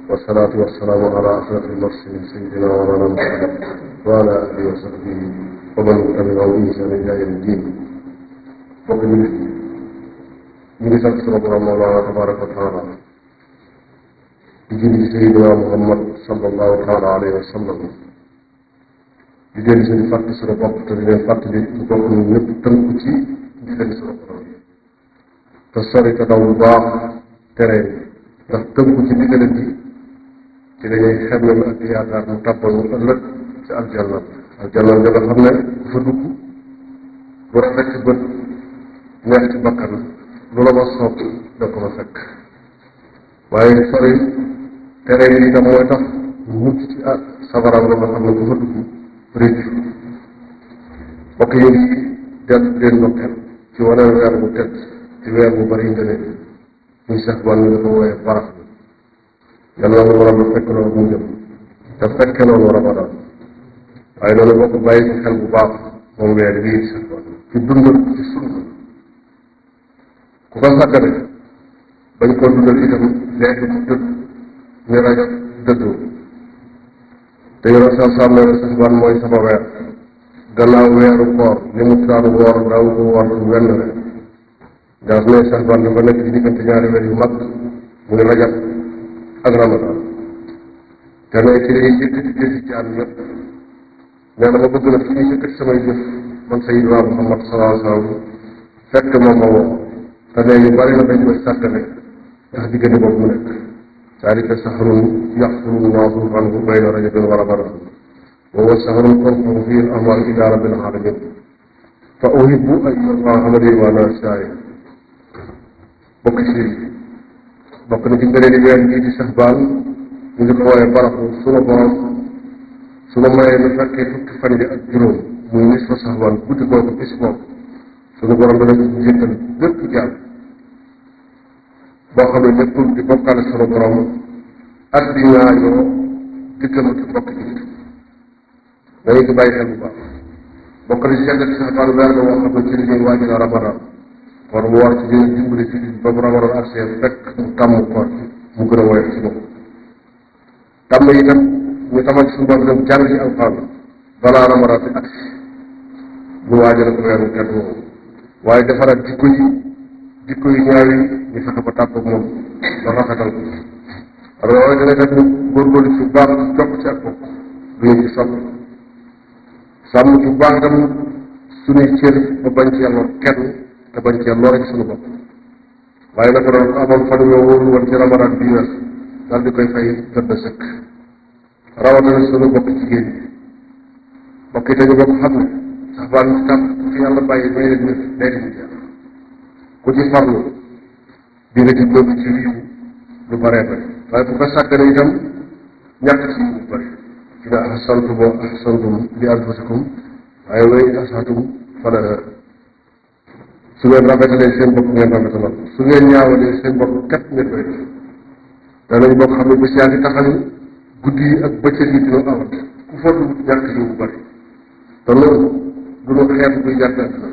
والصلاة والسلام على أشرف المرسلين سيدنا ومولانا محمد وعلى آله وصحبه ومن تبعهم بإحسان إلى يوم الدين. mbokk ñu ngi sant sunu borom Mawlana tabaraka wa taala di julli ci Seydina Muhammad sallallahu taala alayhi wa sallam di dellu si di fàttali sunu bopp te di leen fàttali ñu bokk ñun ñëpp tënku ci ndigali sunu borom te sori te daw lu baax tere ndax tënku ci ndigali bi ci dañuy xemmem ak yaakaar mu tàbbal mu ëllëg ci aljanna nga nga xam ne ku fa dugg bu rafet ci bët neex ci bakkan lu la ma soob da ko ma fekk waaye sori tere yi itam mooy tax mucc ci safaraam la nga xam ne ku fa dugg réccu mbokk yi dellu leen ndokkeel ci waneen weer bu tedd ci weer bu bari ngëneel muy sax ban ñu dafa wooye barax yàlla na war a fekk loolu mu jëm te fekke noonu Ramadan waaye loolu boo ko bàyyi ci xel bu baax moom weer bii sax ban ci dundal ci sunna ku ko sàggane bañ koo dundal itam léegi mu dëdd ni rajo dëddoo te yoroon sa sàmm sax ban mooy sama weer gannaaw weeru koor ni mu daan woor daaw ko woor wenn weer nga xam ne sax ban dafa nekk ci diggante ñaari weer yu mag muy rajab ak Ramadan te ne ci lay yëkkati jëfi jaam yëpp nee na ma bëgg na fi ñuy yëkkati samay jëf man Sayyidina Muhammad sallallahu alayhi wa sallam fekk moom ma woo te ne yu bari na dañ koy sàggane ndax diggante boobu mu nekk zaalika shahrun yaxfulu nnaasu anhu bayna rajabin wa Ramadan wa huwa shahrun turfa'u fiihi al-a'maalu ilaa rabbil aalamiin fa uhibbu an yurfa'a amali wa ana shaahid bokk ci bokk na ci ngëneeli weer bii di Shahbaan ñu ngi ko wooyee baraxu sunu borom sunu mayee nu fekkee fukki fan yi ak juróom muy nisfu Shahbaan guddi googu bis boobu sunu borom dana ci jéggal bépp jaam boo xam ne nekkul di bokkaale sunu borom ak di ñaajoo diggam ak bokk ji dañu ci bàyyi xel bu baax bokk na ci segg Shahbaan weer la woo xam ne ci li ñuy waajal Ramadan kon mu war ci dina dimbali ci ba bu Ramadan agsee fekk mu tàmm koor mu gën a woyof ci moom tàmm yi itam ñu tamal ci suñu bopp dem jàng ci alxuraan balaa Ramadan bi agsi ñu waajal ko weeru tedd woowu waaye defaraat jikko yi ñaaw yi ñu fexe ba tàpp ak moom ba rafetal ko loolu dina def ñu góorgóorlu ci baax jokk ci ak bokk duñu ci sonn sàmm ci baax itam suñuy cër ba bañ ci yàlla kenn te bañ cee lore ci suñu bopp waaye nag doon ko amoon fan yoo wóorul woon ci Ramadan bii wees daal di koy fay jot na sëkk rawatina suñu bokk jigéen ñi bokk yi dañu bokk xam ne sax baan ci tàpp fi yàlla bàyyi may leen wér day di jeex ku ci farlu di nga ci góob ci riiw lu baree bari waaye bu ko sàggane itam ñàkk ci lu bari ci nga ahsantum li anfusikum waaye wa in ahsantum falahaa su ngeen rafetalee seen bopp ngeen rafetalal su ngeen ñaawalee seen bopp képp ngeen koy def danañ bokk xam ne bés yaa ngi taxaw guddi yi ak bëccëg yi dina awat ku fottu ñàkk yi bu bari te loolu du lu xeet buy jàpp àddina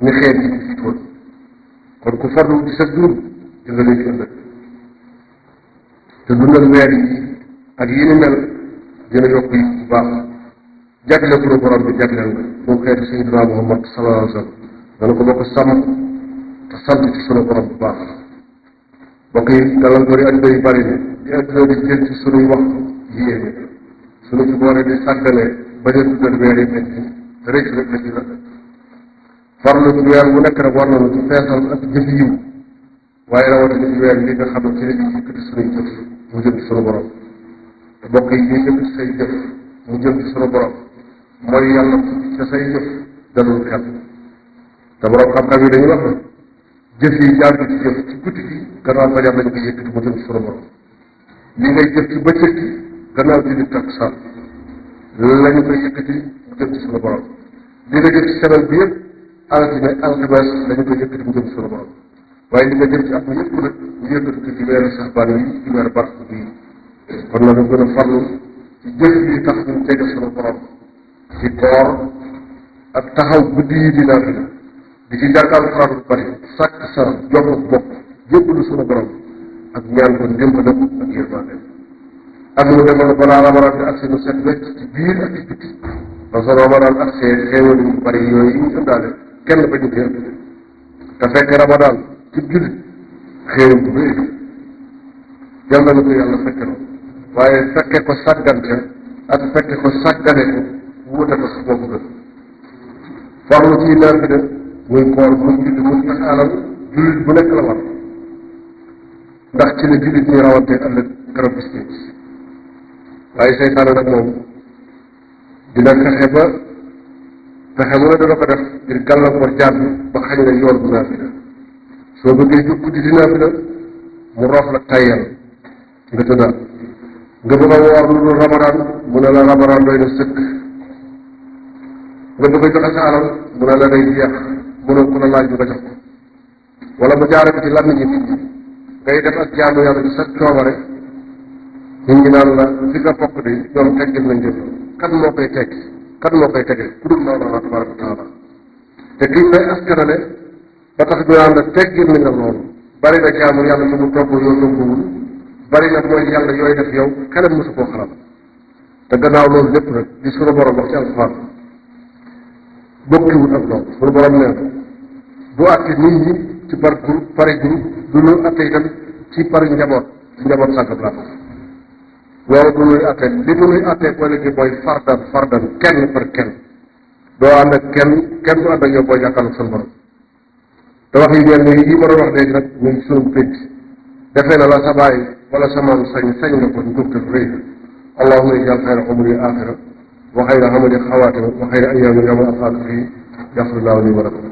ni xeet yi di jiitoon kon ku farlu ci sa dund di nga léegi ëllëg te dundal weer yi ak yi ni mel dina yokk yi bu baax jagle ko borom bi jagleel nga moom xeetu Sayyidina Muhammad sallallahu alayhi wa sallam dana ko bokk sàmm te sant ci sunu borom bu baax mbokk yi gàllankoor yi adduna yu bari ne di adduna di jël ci sunuy waxtu yéene sunu ci boole di sàggane bañ a dugal weer yi mel ni rëcc rek la ci la farlu ci weer bu nekk rek war nañu ci feesal ak jëf yiw waaye rawatina ci weer yi nga xam ne ci la ñuy yëkkati sunuy jëf mu jëm ci sunu borom te mbokk yi ñuy yëkkati say jëf mu jëm ci sunu borom mooy yàlla ca say jëf dalul xel te borom xam-xam yi dañuy wax ne jëf yi jàng ci jëf ci guddi gi gannaaw fajar lañ koy yëkkati mu jëm ci sunu borom li ngay jëf ci bëccëg gi gannaaw julli takkusaan lañu koy yëkkati mu jëm ci sunu borom li nga jëf ci semaine bi yëpp altine alxames lañu koy yëkkati mu jëm ci sunu borom waaye li nga jëf ci at mi yëpp nag ñu yëkkati ko ci weeru Saxbaan yi ci weeru barax bii kon nag gën a farlu ci jëf yi tax ñu jege sunu borom ci koor ak taxaw guddi yi di naafila di ci jàngal Alxuraan bu bari sàkk sa jokk bokk jébbalu sunu borom ak ñaan ko ndimbalam ak yërmande ak mu demoon balaa Ramadan bi agsi nu set wecc ci biir ak ci biti parce que Ramadan agsee xéewal yu bari yooyu yi ñu ëndaale kenn bañu ci ëpp te fekk Ramadan ci jullit xéewal bu bëri yàlla na ko yàlla fekke noonu waaye fekke ko sàggante ak fekke ko sàggane ko wuute ko sa bopp gën farlu ci naan bi de muy koor muy julli muy tax alal jullit bu nekk la war ndax ci la jullit ñi rawante ëllëg garab bis bi waaye seytaane nag moom dina fexe mu ne dana ko def ngir gàllankoor jaam bi ba xañ la yoon bu naafila soo bëggee jóg guddi di naafila mu roof la tayyal nga tëddaat nga bëgg a woor lu dul Ramadan mu ne la Ramadan doy na sëkk nga bëgg a joxe sa alal mu ne la day jeex mu ne ku la laaj nga jox ko wala mu jaare ko ci lan ñi nit ñi ngay def ak jaamu yàlla bi sa coobare nit ñi naan la fi nga bokk di ñoom teggil nañ jëf kan moo koy teggi kan moo koy tegee ku dul Mawlana tabaraka wa taala te kii koy askanale ba tax ñu naan la teggil nañ la loolu bari na jaamu yàlla su mu togg yow nanguwul bari na mooy yàlla yooyu def yow keneen mosu koo xalaat te gannaaw loolu lépp nag di sunu borom wax ci alxuraan bokkiwut ak loolu sunu borom nee na du àtte nit ñi ci par groupe pari groupe du ñu àtte itam ci pari njaboot sàngam laa loolu du nuy àtte li mu nuy àtte boo léegi mooy fardan kenn par kenn doo ànd ak kenn du ànd ak yow booy jàkkaarloog sunu borom te wax yi mel ni yi ma doon wax léegi nag ñu ngi sunu pénc defee na la sa baay wala sa maam sañ nga ko njubte rëy allahumma ijal xayra umri axira wa xayra amali xawaatima wa xayra ayyaami yawma alqaaka fii yaxfirullahu li wa lakum